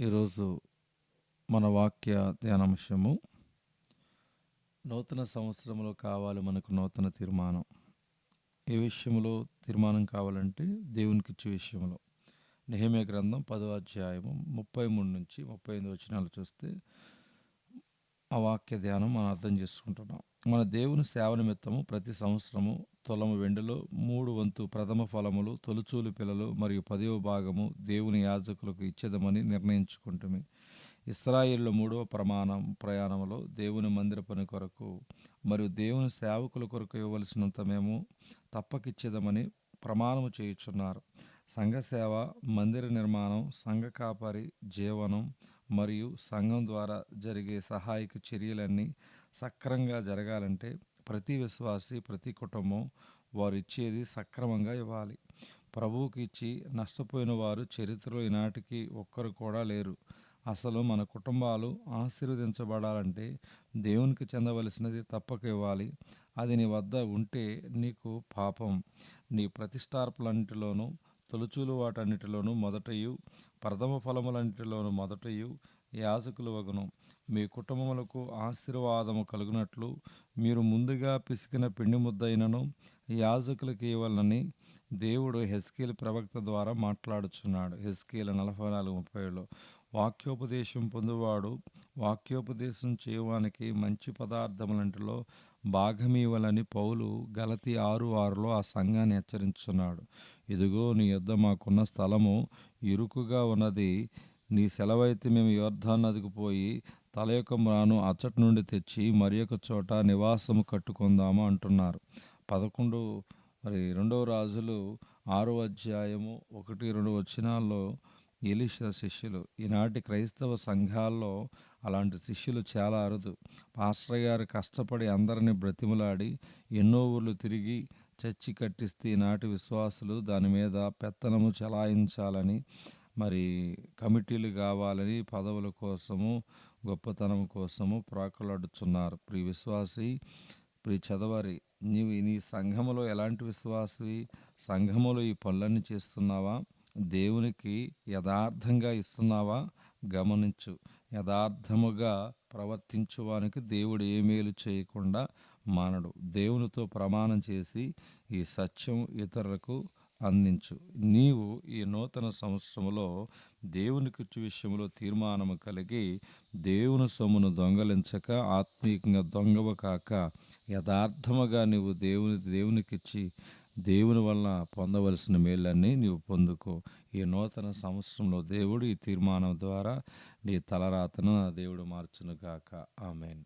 ఈరోజు మన వాక్య ధ్యానాంశము నూతన సంవత్సరంలో కావాలి మనకు నూతన తీర్మానం. ఏ విషయంలో తీర్మానం కావాలంటే దేవునికి ఇచ్చే విషయంలో. నెహెమ్యా గ్రంథం 10వ అధ్యాయము 33 నుంచి 35 వచనాలు చూస్తే ఆ వాక్య ధ్యానం మనం అర్థం చేసుకుంటున్నాం. మన దేవుని సేవ నిమిత్తము ప్రతి సంవత్సరము తులము వెండిలో 3 వంతు ప్రథమ ఫలములు, తొలుచూలు పిల్లలు మరియు 10వ భాగము దేవుని యాజకులకు ఇచ్చేదమని నిర్ణయించుకుంటుమి. ఇశ్రాయేలులో 3వ ప్రయాణంలో దేవుని మందిర పని కొరకు మరియు దేవుని సేవకుల కొరకు ఇవ్వవలసినంత మేము తప్పకిచ్చేదమని ప్రమాణము చేయుచున్నారు. సంఘ సేవ, మందిర నిర్మాణం, సంఘ కాపరి జీవనం మరియు సంఘం ద్వారా జరిగే సహాయక చర్యలన్నీ సక్రమంగా జరగాలంటే ప్రతి విశ్వాసి, ప్రతి కుటుంబం వారు ఇచ్చేది సక్రమంగా ఇవ్వాలి. ప్రభువుకి ఇచ్చి నష్టపోయిన వారు చరిత్రలో ఈనాటికి ఒక్కరు కూడా లేరు. అసలు మన కుటుంబాలు ఆశీర్వదించబడాలంటే దేవునికి చెందవలసినది తప్పక ఇవ్వాలి. అది నీ వద్ద ఉంటే నీకు పాపం. నీ ప్రతిష్టార్పణలన్నిటిలోనూ, తొలుచూలు వాటన్నిటిలోనూ మొదటయు, ప్రథమ ఫలములన్నిటిలోనూ మొదటయు యాజకులు వగును. మీ కుటుంబములకు ఆశీర్వాదము కలుగునట్లు మీరు ముందుగా పిసికిన పిండి ముద్దైనను యాజకులకు ఇవ్వాలని దేవుడు హెజ్కేలు ప్రవక్త ద్వారా మాట్లాడుచున్నాడు. హెజ్కేలు 44:37. వాక్యోపదేశం పొందువాడు వాక్యోపదేశం చేయువానికి మంచి పదార్థములంటిలో భాగమివ్వాలని పౌలు గలతీ 6:6లో ఆ సంఘాన్ని హెచ్చరించున్నాడు. ఇదిగో నీ యొద్ద మాకున్న స్థలము ఇరుకుగా ఉన్నది. నీ సెలవైతే మేము యొర్దాను నదికి పోయి తల యొక్క మ్రాను అచ్చటి నుండి తెచ్చి మరి ఒక చోట నివాసము కట్టుకుందాము అంటున్నారు. 2వ రాజులు 6వ అధ్యాయము 1-2 వచనాల్లో ఎలీషా శిష్యులు. ఈనాటి క్రైస్తవ సంఘాల్లో అలాంటి శిష్యులు చాలా అరుదు. పాస్టర్ గారు కష్టపడి అందరినీ బ్రతిమలాడి ఎన్నో ఊర్లు తిరిగి చర్చి కట్టిస్తే ఈనాటి విశ్వాసులు దాని మీద పెత్తనము చెలాయించాలని, మరి కమిటీలు కావాలని, పదవుల కోసము, గొప్పతనం కోసము ప్రాకులాడుచున్నారు. ప్రియ విశ్వాసి, ప్రియ చదవరి, నీ సంఘములో ఎలాంటి విశ్వాసివి? సంఘములో ఈ పనులన్నీ చేస్తున్నావా? దేవునికి యథార్థంగా ఇస్తున్నావా? గమనించు. యథార్థముగా ప్రవర్తించువానికి దేవుడు ఏ మేలు చేయకుండా మానడు. దేవునితో ప్రమాణం చేసి ఈ సత్యం ఇతరులకు అందించు. నీవు ఈ నూతన సంవత్సరంలో దేవునికిచ్చు విషయంలో తీర్మానము కలిగి దేవుని సొమ్మును దొంగలించక, ఆత్మీయంగా దొంగవ కాక, యథార్థముగా నీవు దేవునికిచ్చి దేవుని వలన పొందవలసిన మేళ్ళన్నీ నీవు పొందుకో. ఈ నూతన సంవత్సరంలో దేవుడు ఈ తీర్మానం ద్వారా నీ తలరాతను దేవుడు మార్చును గాక. ఆమేన్.